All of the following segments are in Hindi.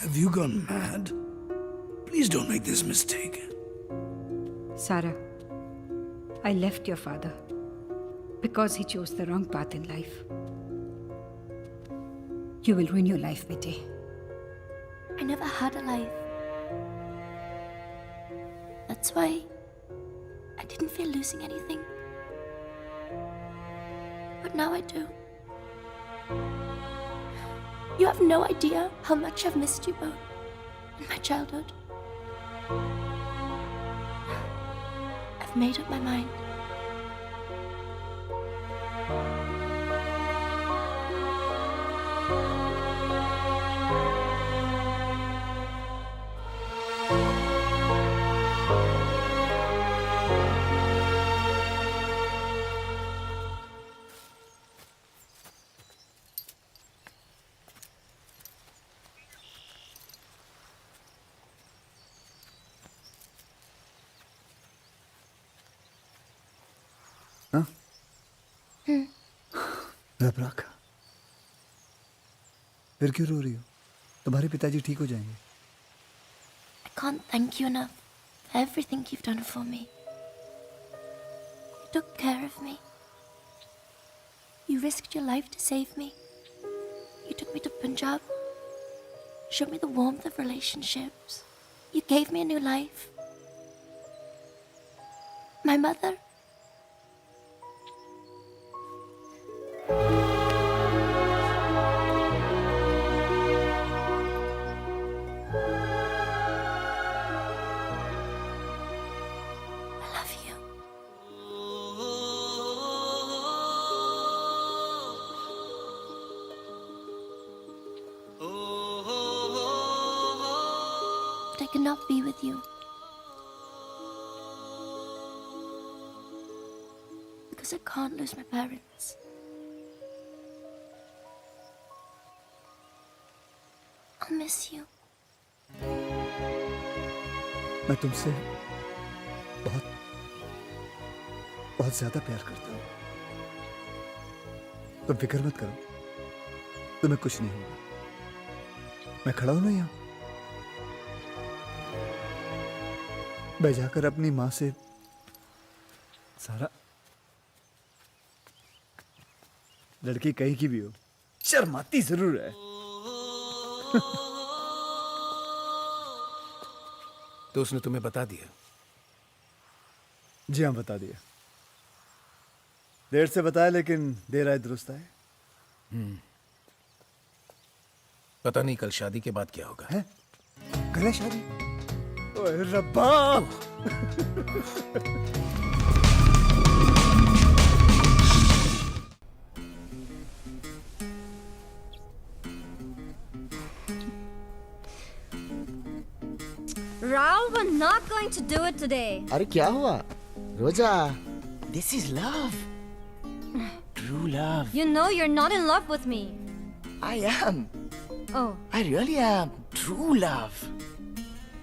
Have you gone mad? Please don't make this mistake. Sarah, I left your father because he chose the wrong path in life. You will ruin your life, Betty. I never had a life. That's why I didn't feel losing anything. But now I do. You have no idea how much I've missed you both in my childhood. I've made up my mind. घबराकर फिर क्यों रो रही हो? तुम्हारे पिताजी ठीक हो जाएंगे. I can't thank you enough for everything you've done for me. You took care of me. You risked your life to save me. You took me to Punjab, showed me the warmth of relationships. You gave me a new life. My mother. I cannot be with you because I can't lose my parents. I'll miss you. मैं तुमसे बहुत बहुत ज्यादा प्यार करता हूं. तुम फिक्र मत करो, तुम्हें कुछ नहीं होगा. मैं खड़ा हूं ना यहां. मैं जाकर अपनी मां से सारा, लड़की कहीं की भी हो, शर्माती जरूर है. तो उसने तुम्हें बता दिया? जी हाँ, बता दिया. देर से बताया, लेकिन देर आए दुरुस्त आए. पता नहीं कल शादी के बाद क्या होगा. है? कल है शादी? ओए रब्बा! Raul, we're not going to do it today. अरे क्या हुआ? रोजा, this is love. True love. You know you're not in love with me. I am. Oh, I really am. True love.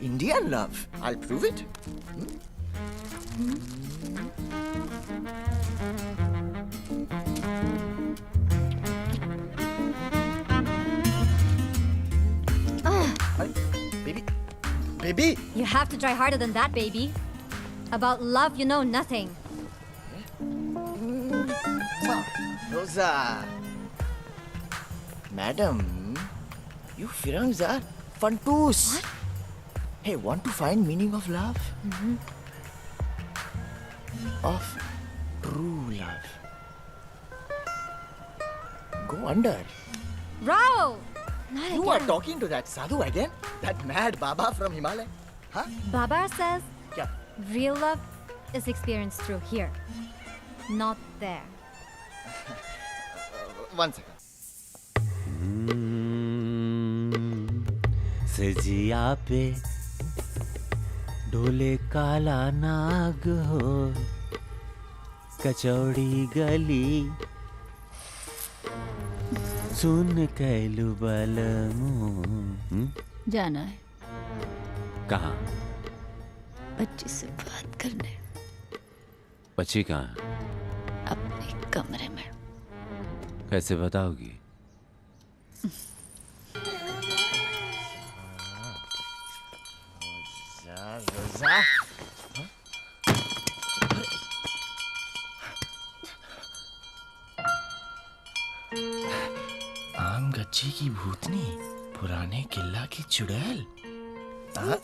Indian love. I'll prove it. Baby. Baby. you have to try harder than that, baby. About love, you know nothing. Rosa. Madam, you Firans are fantoos. What? Hey, want to find meaning of love? Of true love. Go under. Raul! Not You again. are talking to that sadhu again? That mad Baba from Himalaya? Huh? Baba says Yeah. real love is experienced through here, not there. One second. सजिया पे ढोले काला नाग हो, कचौड़ी गली सुन कैलू बलमू. जाना है कहाँ? बच्ची से बात करने. बच्ची कहाँ? अपने कमरे में. कैसे बताओगी? रोजा। आम गच्छी की भूतनी, पुराने किला की चुड़ैल। हाँ?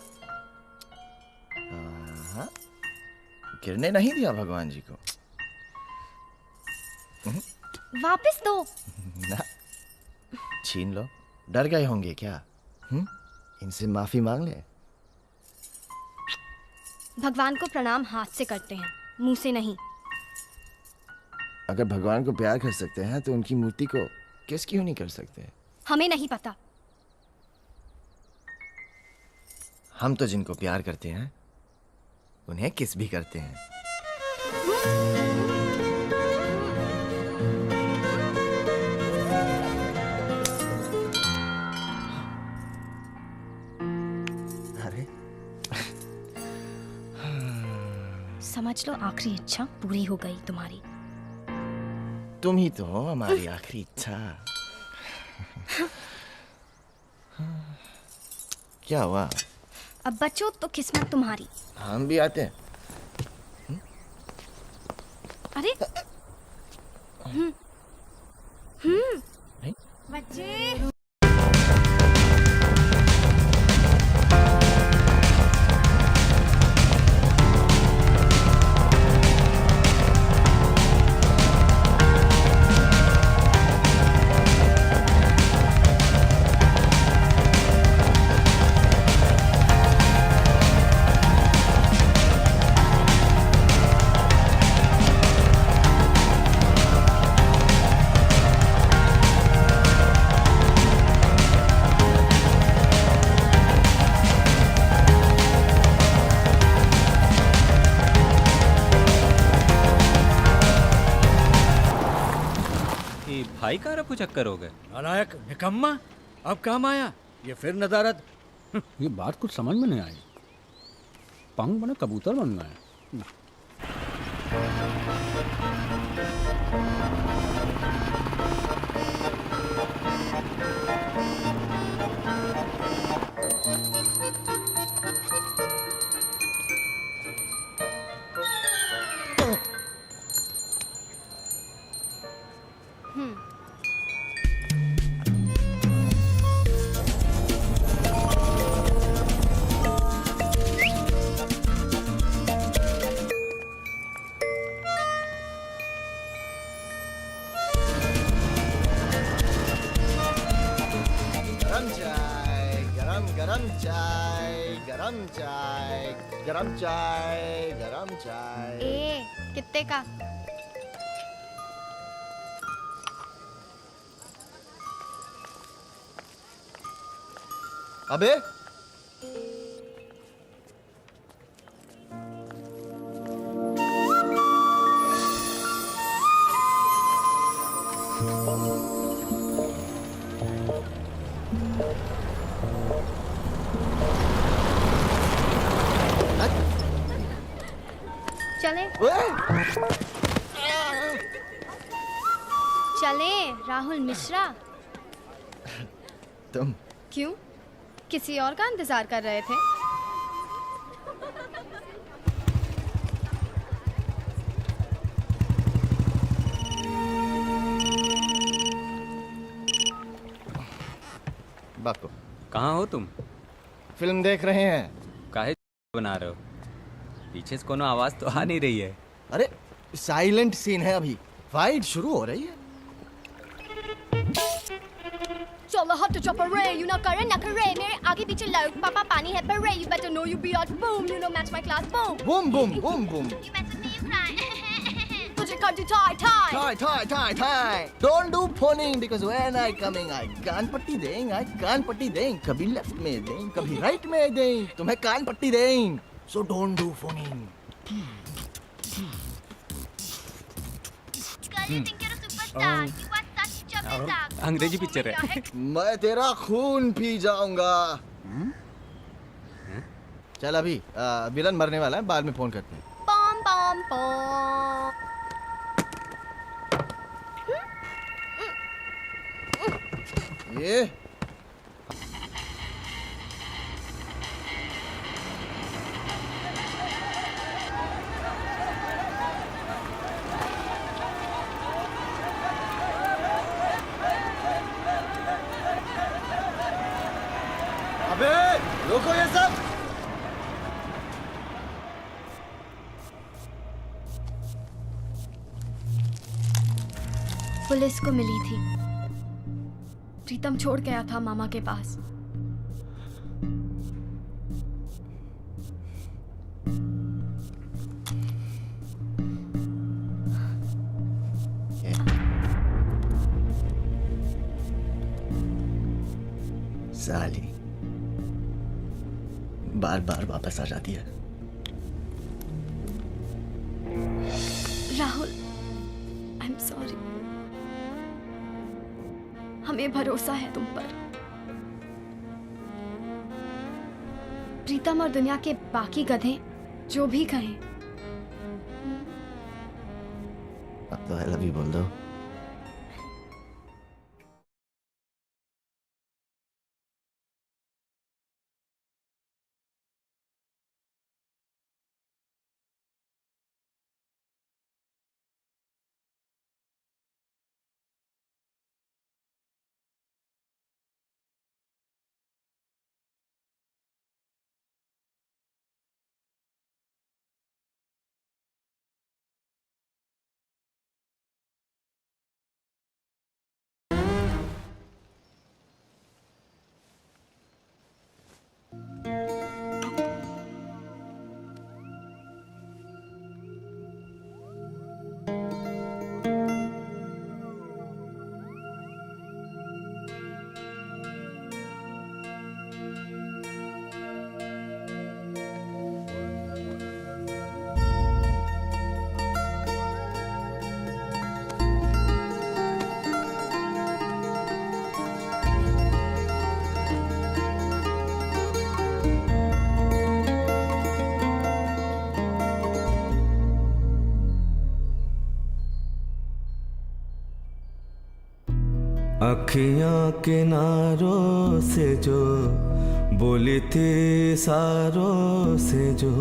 हाँ? गिरने नहीं दिया भगवान जी को। वापस दो। ना, छीन लो। डर गए होंगे क्या? इनसे माफी मांग ले। भगवान को प्रणाम हाथ से करते हैं, मुंह से नहीं। अगर भगवान को प्यार कर सकते हैं तो उनकी मूर्ति को किस क्यों नहीं कर सकते? हमें नहीं पता। हम तो जिनको प्यार करते हैं उन्हें किस भी करते हैं। अरे समझ लो आखिरी इच्छा पूरी हो गई तुम्हारी। तुम ही तो हो हमारी आखिरी इच्छा। क्या हुआ? अब बचो तो किस्मत तुम्हारी। हम भी आते हैं। अरे नहीं? बच्चे भाई का रफू चक्कर हो गए। नालायक निकम्मा, अब काम आया ये फिर नदारत। ये बात कुछ समझ में नहीं आई। पंख बने कबूतर बन गए। गरम चाय, गरम चाय, गरम चाय, गरम चाय। ए कितने का? अबे चले चले राहुल मिश्रा। तुम क्यों, किसी और का इंतजार कर रहे थे? बाको, कहाँ हो तुम? फिल्म देख रहे हैं। काहे बना रहे हो? पीछे से कोनो आवाज तो आ नहीं रही है। अरे साइलेंट सीन है, अभी फाइट शुरू हो रही है। चलो हट तो चॉपर रे, यू ना करे ना करे, मेरे आगे पीछे लड़क पापा पानी है पर रे, you better know you be out boom, you know match my class boom boom boom boom boom. You better leave right. तुझे कर दी tie tie Tie, tie, tie, tie. Don't do phoning because when I coming, I कान पट्टी देंगे, I कान पट्टी देंगे, कभी लेफ्ट में देंगे, कभी राइट में देंगे, तुम्हें कान पट्टी देंगे. So don't do phoning. अंग्रेजी पिक्चर है। मैं तेरा खून पी जाऊंगा. चल अभी विलन मरने वाला है, बाद में फोन करते हैं. पॉम पॉम पॉम। ये अबे रोको ये सब। पुलिस को मिली थी। प्रीतम छोड़ गया था मामा के पास। साली बार बार वापस आ जाती है। Rahul, I am sorry. हमें भरोसा है तुम पर। प्रीतम और दुनिया के बाकी गधे जो भी कहें, अब तो आई लव यू बोल दो। अखियां किनारों से जो बोली थी सारों से जो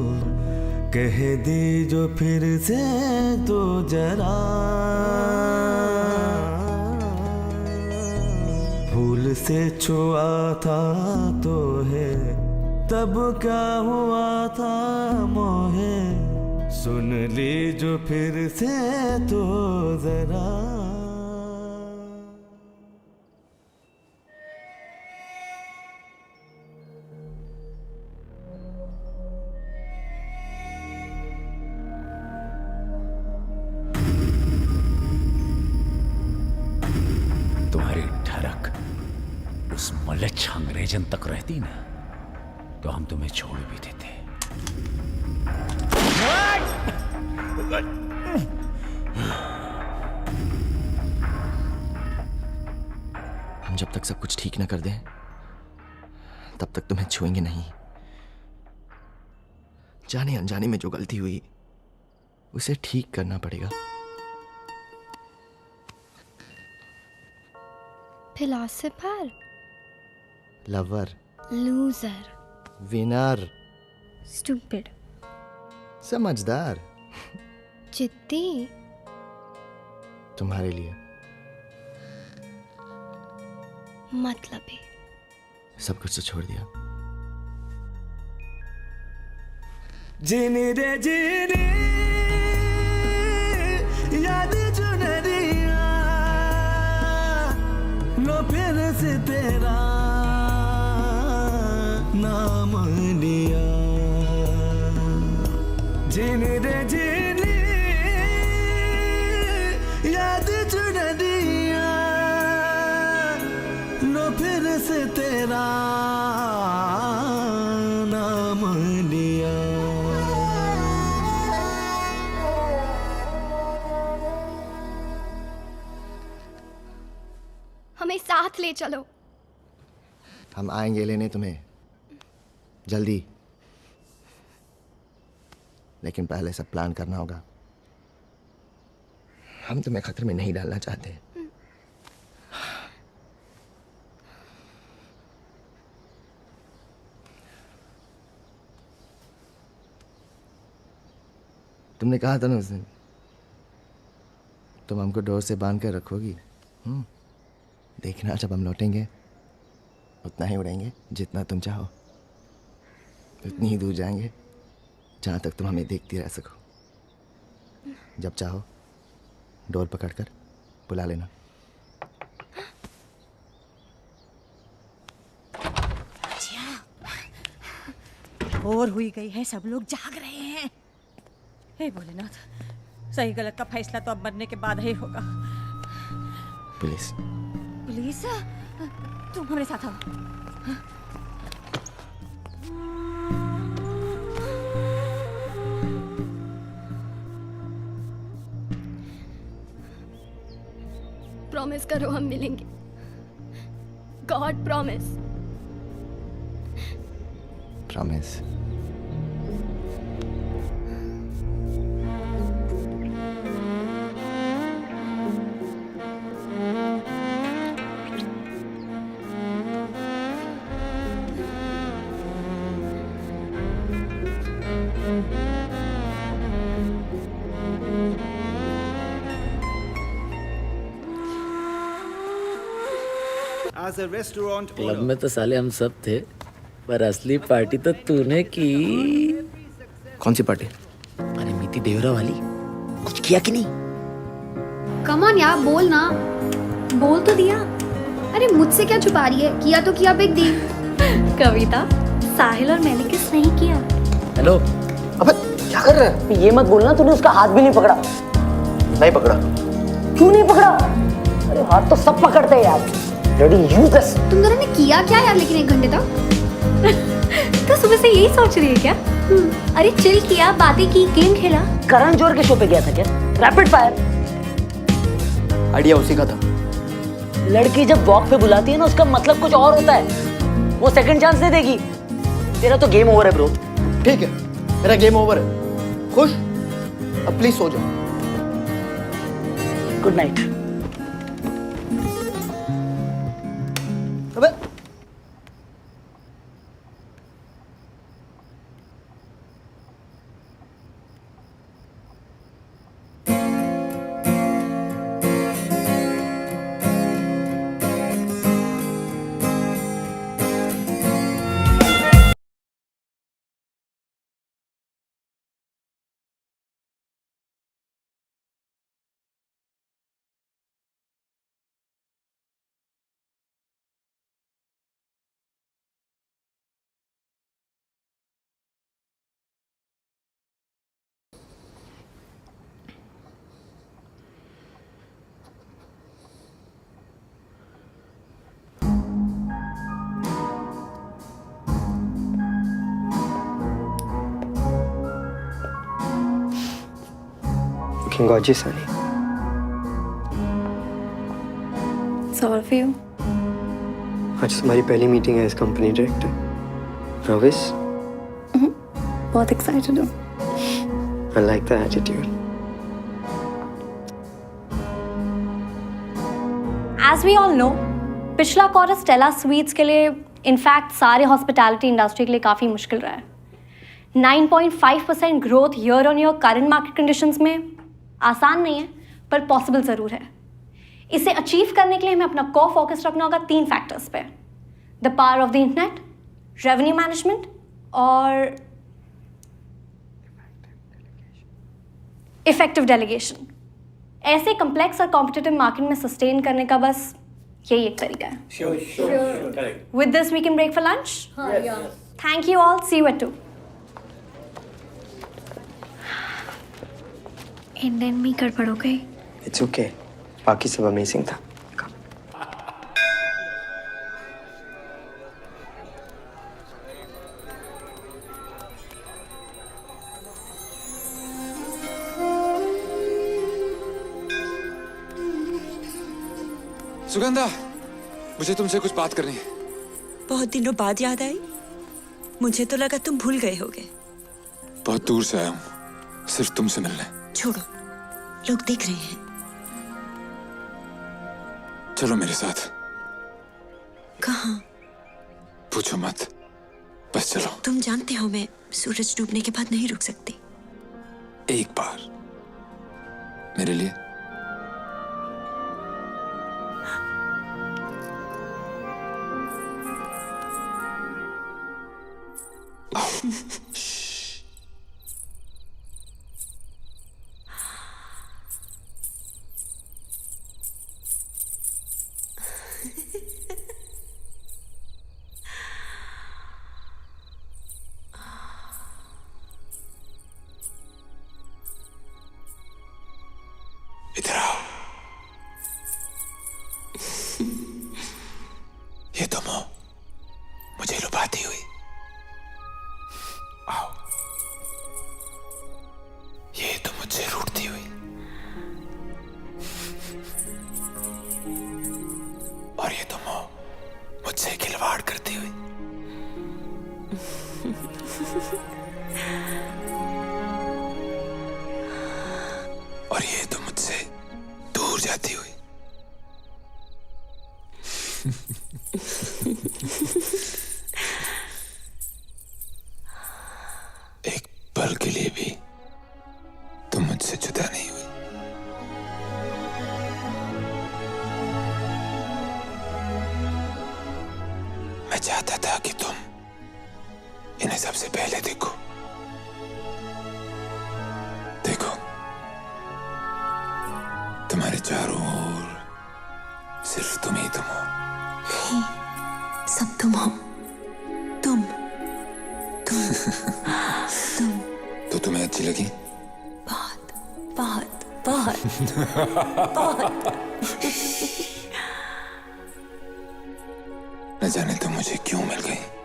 कह दी जो फिर से तो जरा भूल से छुआ था तो है तब क्या हुआ था मोहे सुन ली जो फिर से तो जरा। तुम्हारी ठरक उस मलच अंग्रेजन तक रहती ना तो हम तुम्हें छोड़ भी देते। हम जब तक सब कुछ ठीक न कर दें तब तक तुम्हें छुएंगे नहीं। जाने अनजाने में जो गलती हुई उसे ठीक करना पड़ेगा। Philosopher, lover, loser, winner, stupid, समझदार। जिद्दी, तुम्हारे लिए मतलबी। सब कुछ तो छोड़ दिया। जीनी रे जीनी याद चुनरिया लो फिर से तेरा नाम लिया। जीनी रे जीनी याद चुनरिया लो फिर से तेरा नाम लिया। हमें साथ ले चलो। हम आएंगे लेने तुम्हें जल्दी, लेकिन पहले सब प्लान करना होगा। हम तुम्हें खतरे में नहीं डालना चाहते। तुमने कहा था ना उस दिन तुम हमको डोर से बांध कर रखोगी। देखना जब हम लौटेंगे उतना ही उड़ेंगे जितना तुम चाहो, उतनी ही दूर जाएंगे जहाँ तक तुम हमें देखती रह सको। जब चाहो डोर पकड़कर बुला लेना। बोर हुई गई है, सब लोग जाग रहे हैं। हे भोलेनाथ, सही गलत का फैसला तो अब मरने के बाद ही होगा। पुलिस पुलिस, तुम हमारे साथ आओ। प्रॉमिस करो हम मिलेंगे। God promise. प्रॉमिस। क्लब में तो साले हम सब थे, पर असली पार्टी तो तूने की। कौन सी पार्टी? अरे मीति देवरा वाली। कुछ किया कि नहीं? कम ऑन यार, बोल ना। बोल तो दिया। अरे मुझसे क्या छुपा रही है? किया तो किया, बिग डील। कविता, साहिल और मैंने किस नहीं किया। हेलो। अबे क्या कर रहा है? ये मत बोलना तूने उसका हाथ भी नहीं पकड़ा। नहीं पकड़ा। क्यों नहीं पकड़ा? अरे हाथ तो सब पकड़ते हैं यार। यूजलेस। तुम दोनों ने किया क्या यार लेकिन 1 घंटे तक? तो सुबह से यही सोच रही है क्या? अरे चिल किया, बातें की, गेम खेला। करण जोहर के शो पे गया था क्या? Rapid fire. आइडिया उसी का था। लड़की जब वॉक पे बुलाती है ना, उसका मतलब कुछ और होता है। वो सेकंड चांस दे देगी। तेरा तो गेम ओवर है ब्रो। ठीक है, मेरा गेम ओवर है। खुश? अब प्लीज सो जाओ। Good night. अबे gorgeous, honey. It's all for you. आज तुम्हारी पहली मीटिंग है इस कंपनी डायरेक्टर रविश। बहुत एक्साइटेड हूँ। I like the attitude. As we all know, पिछला क्वार्टर स्टेला स्वीट्स के लिए, इनफैक्ट सारे हॉस्पिटैलिटी इंडस्ट्री के लिए काफ़ी मुश्किल रहा है। 9.5% growth year on year current market conditions में आसान नहीं है, पर पॉसिबल ज़रूर है। इसे अचीव करने के लिए हमें अपना कोर फोकस रखना होगा 3 फैक्टर्स पे: the power of the internet, revenue management और इफेक्टिव डेलीगेशन। ऐसे कम्प्लेक्स और कॉम्पिटिटिव मार्केट में सस्टेन करने का बस यही एक तरीका है। With this we can break for lunch. Thank you all, see you at 2। Indian में गड़बड़ हो गई। It's okay. बाकी सब अमेजिंग था। सुगंधा, मुझे तुमसे कुछ बात करनी है। बहुत दिनों बाद याद आई। मुझे तो लगा तुम भूल गए होगे। बहुत दूर से आया हूँ, सिर्फ तुमसे मिलने। छोड़ो, लोग देख रहे हैं। चलो मेरे साथ। कहाँ? पूछो मत, बस चलो। तुम जानते हो मैं सूरज डूबने के बाद नहीं रुक सकती। एक बार मेरे लिए। इधर आओ। ये तुम हो, मुझे लुभाती हुई। आओ। ये तुम मुझसे रूठती हुई। और ये तुम हो, मुझसे खिलवाड़ करती हुई। और ये तुम मुझसे दूर जाती हुई। एक पल के लिए भी तुम मुझसे जुदा नहीं हुई। मैं चाहता था कि तुम इन्हें सबसे पहले देखो। देखो, तुम्हारे चारों ओर सिर्फ तुम ही तुम हो। नहीं, सब तुम हो। तुम तो तुम्हें अच्छी लगी? बहुत बहुत बहुत बहुत। न जाने तुम मुझे क्यों मिल गई।